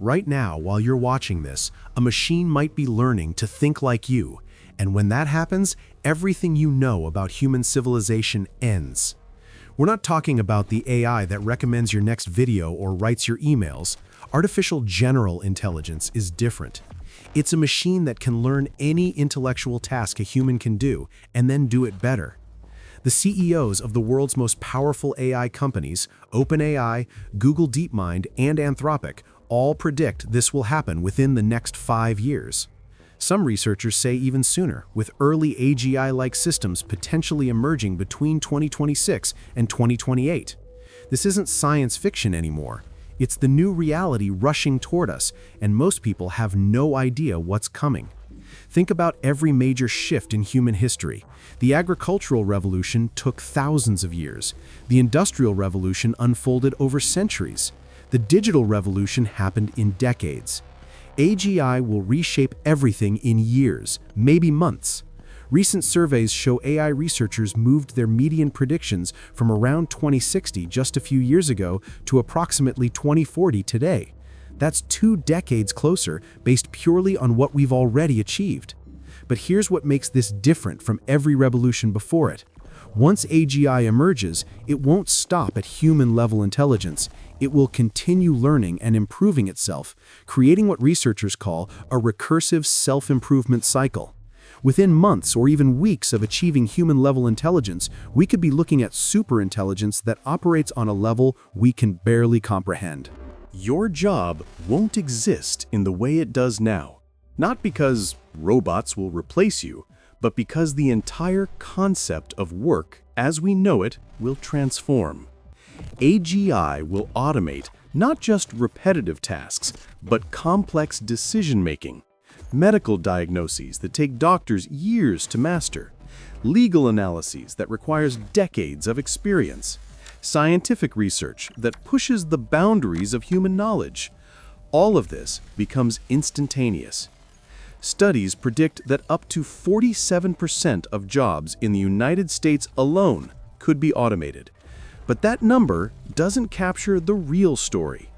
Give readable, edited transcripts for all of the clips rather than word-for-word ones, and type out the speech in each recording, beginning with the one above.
Right now, while you're watching this, a machine might be learning to think like you, and when that happens, everything you know about human civilization ends. We're not talking about the AI that recommends your next video or writes your emails. Artificial general intelligence is different. It's a machine that can learn any intellectual task a human can do, and then do it better. The CEOs of the world's most powerful AI companies, OpenAI, Google DeepMind, and Anthropic, all predict this will happen within the next 5 years. Some researchers say even sooner, with early AGI-like systems potentially emerging between 2026 and 2028. This isn't science fiction anymore. It's the new reality rushing toward us, and most people have no idea what's coming. Think about every major shift in human history. The agricultural revolution took thousands of years. The industrial revolution unfolded over centuries. The digital revolution happened in decades. AGI will reshape everything in years, maybe months. Recent surveys show AI researchers moved their median predictions from around 2060 just a few years ago to approximately 2040 today. That's 2 decades closer, based purely on what we've already achieved. But here's what makes this different from every revolution before it. Once AGI emerges, it won't stop at human-level intelligence. It will continue learning and improving itself, creating what researchers call a recursive self-improvement cycle. Within months or even weeks of achieving human-level intelligence, we could be looking at superintelligence that operates on a level we can barely comprehend. Your job won't exist in the way it does now, not because robots will replace you, but because the entire concept of work as we know it will transform. AGI will automate not just repetitive tasks, but complex decision-making, medical diagnoses that take doctors years to master, legal analyses that requires decades of experience, scientific research that pushes the boundaries of human knowledge. All of this becomes instantaneous. Studies predict that up to 47% of jobs in the United States alone could be automated. But that number doesn't capture the real story.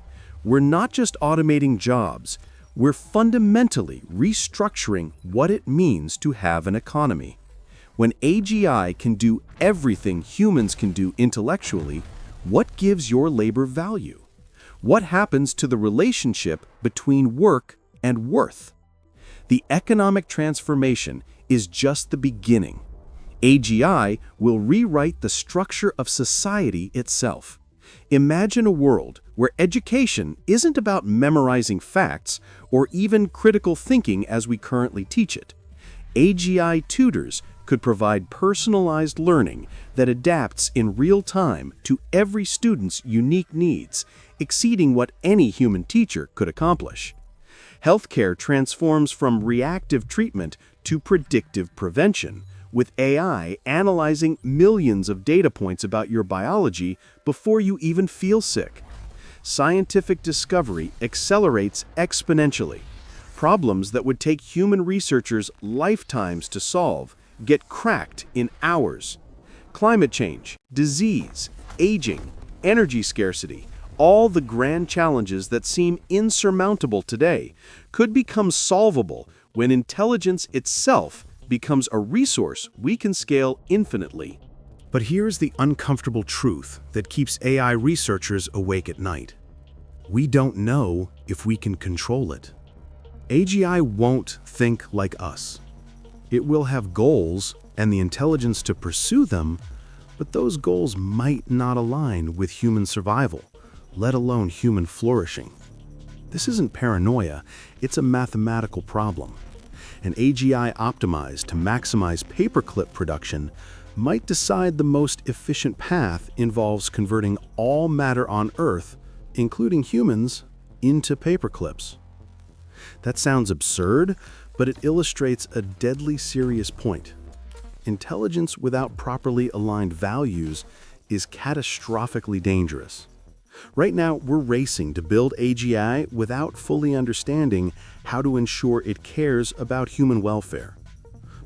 We're not just automating jobs, we're fundamentally restructuring what it means to have an economy. When AGI can do everything humans can do intellectually, what gives your labor value? What happens to the relationship between work and worth? The economic transformation is just the beginning. AGI will rewrite the structure of society itself. Imagine a world where education isn't about memorizing facts or even critical thinking as we currently teach it. AGI tutors could provide personalized learning that adapts in real time to every student's unique needs, exceeding what any human teacher could accomplish. Healthcare transforms from reactive treatment to predictive prevention, with AI analyzing millions of data points about your biology before you even feel sick. Scientific discovery accelerates exponentially. Problems that would take human researchers lifetimes to solve get cracked in hours. Climate change, disease, aging, energy scarcity, all the grand challenges that seem insurmountable today could become solvable when intelligence itself becomes a resource we can scale infinitely. But here's the uncomfortable truth that keeps AI researchers awake at night. We don't know if we can control it. AGI won't think like us. It will have goals and the intelligence to pursue them, but those goals might not align with human survival, let alone human flourishing. This isn't paranoia, it's a mathematical problem. An AGI optimized to maximize paperclip production might decide the most efficient path involves converting all matter on Earth, including humans, into paperclips. That sounds absurd, but it illustrates a deadly serious point. Intelligence without properly aligned values is catastrophically dangerous. Right now, we're racing to build AGI without fully understanding how to ensure it cares about human welfare.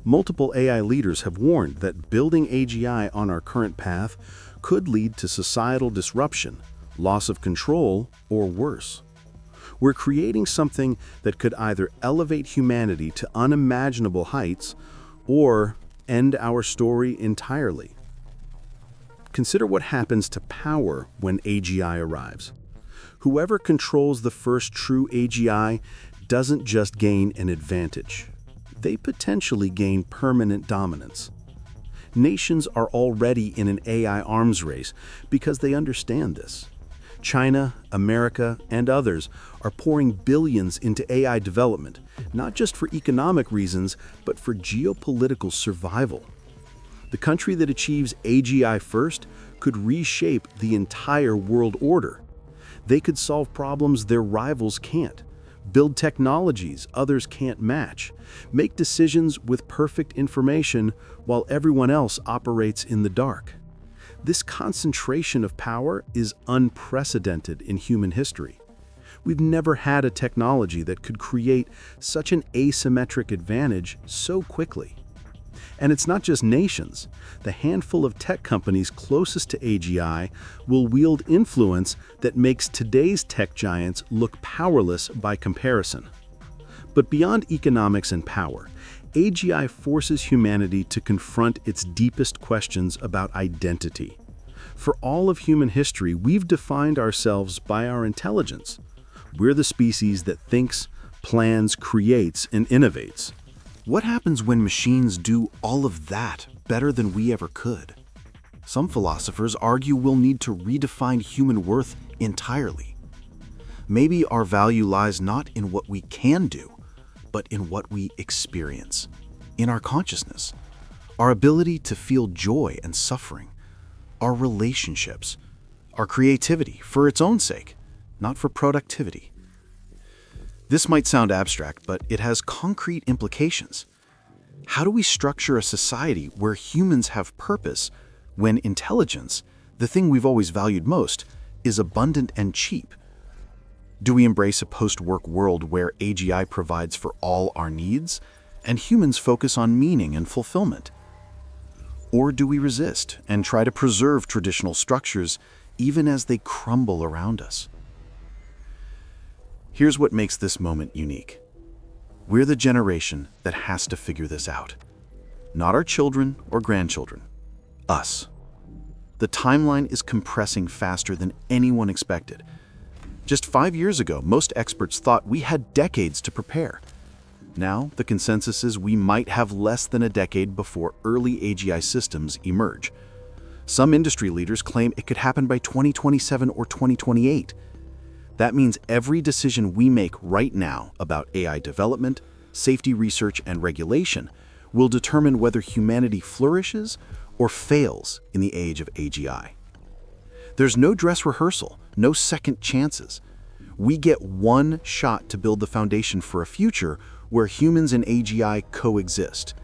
Multiple AI leaders have warned that building AGI on our current path could lead to societal disruption, loss of control, or worse. We're creating something that could either elevate humanity to unimaginable heights or end our story entirely. Consider what happens to power when AGI arrives. Whoever controls the first true AGI doesn't just gain an advantage. They potentially gain permanent dominance. Nations are already in an AI arms race because they understand this. China, America, and others are pouring billions into AI development, not just for economic reasons, but for geopolitical survival. The country that achieves AGI first could reshape the entire world order. They could solve problems their rivals can't, build technologies others can't match, make decisions with perfect information while everyone else operates in the dark. This concentration of power is unprecedented in human history. We've never had a technology that could create such an asymmetric advantage so quickly. And it's not just nations. The handful of tech companies closest to AGI will wield influence that makes today's tech giants look powerless by comparison. But beyond economics and power, AGI forces humanity to confront its deepest questions about identity. For all of human history, we've defined ourselves by our intelligence. We're the species that thinks, plans, creates, and innovates. What happens when machines do all of that better than we ever could? Some philosophers argue we'll need to redefine human worth entirely. Maybe our value lies not in what we can do, but in what we experience, in our consciousness, our ability to feel joy and suffering, our relationships, our creativity for its own sake, not for productivity. This might sound abstract, but it has concrete implications. How do we structure a society where humans have purpose when intelligence, the thing we've always valued most, is abundant and cheap? Do we embrace a post-work world where AGI provides for all our needs and humans focus on meaning and fulfillment? Or do we resist and try to preserve traditional structures even as they crumble around us? Here's what makes this moment unique. We're the generation that has to figure this out. Not our children or grandchildren. Us. The timeline is compressing faster than anyone expected. Just 5 years ago, most experts thought we had decades to prepare. Now, the consensus is we might have less than a decade before early AGI systems emerge. Some industry leaders claim it could happen by 2027 or 2028. That means every decision we make right now about AI development, safety research, and regulation will determine whether humanity flourishes or fails in the age of AGI. There's no dress rehearsal, no second chances. We get one shot to build the foundation for a future where humans and AGI coexist.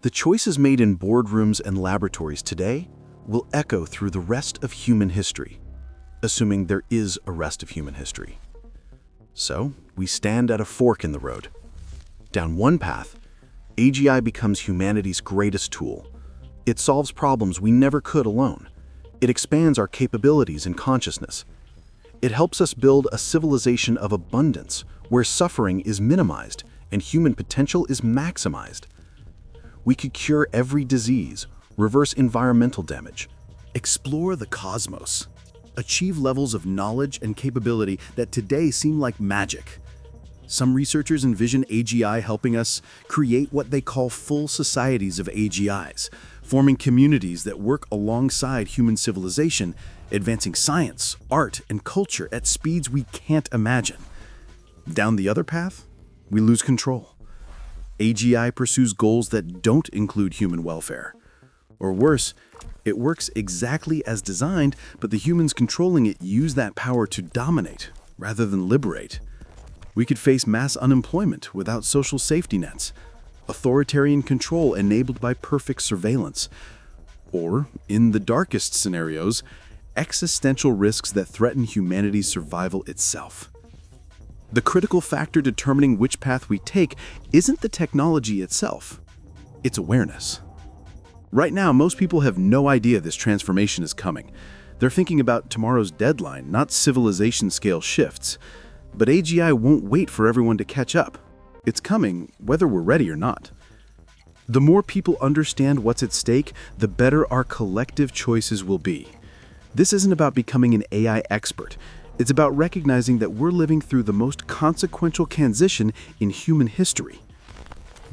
The choices made in boardrooms and laboratories today will echo through the rest of human history, assuming there is a rest of human history. So, we stand at a fork in the road. Down one path, AGI becomes humanity's greatest tool. It solves problems we never could alone. It expands our capabilities and consciousness. It helps us build a civilization of abundance where suffering is minimized and human potential is maximized. We could cure every disease, reverse environmental damage, Explore the cosmos. Achieve levels of knowledge and capability that today seem like magic. Some researchers envision AGI helping us create what they call full societies of AGIs, forming communities that work alongside human civilization, advancing science, art, and culture at speeds we can't imagine. Down the other path, we lose control. AGI pursues goals that don't include human welfare. Or worse, it works exactly as designed, but the humans controlling it use that power to dominate rather than liberate. We could face mass unemployment without social safety nets, authoritarian control enabled by perfect surveillance, or, in the darkest scenarios, existential risks that threaten humanity's survival itself. The critical factor determining which path we take isn't the technology itself, it's awareness. Right now, most people have no idea this transformation is coming. They're thinking about tomorrow's deadline, not civilization-scale shifts. But AGI won't wait for everyone to catch up. It's coming, whether we're ready or not. The more people understand what's at stake, the better our collective choices will be. This isn't about becoming an AI expert. It's about recognizing that we're living through the most consequential transition in human history.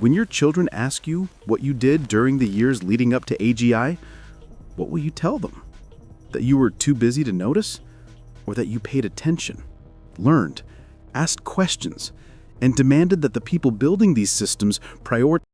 When your children ask you what you did during the years leading up to AGI, what will you tell them? That you were too busy to notice? Or that you paid attention, learned, asked questions, and demanded that the people building these systems prioritize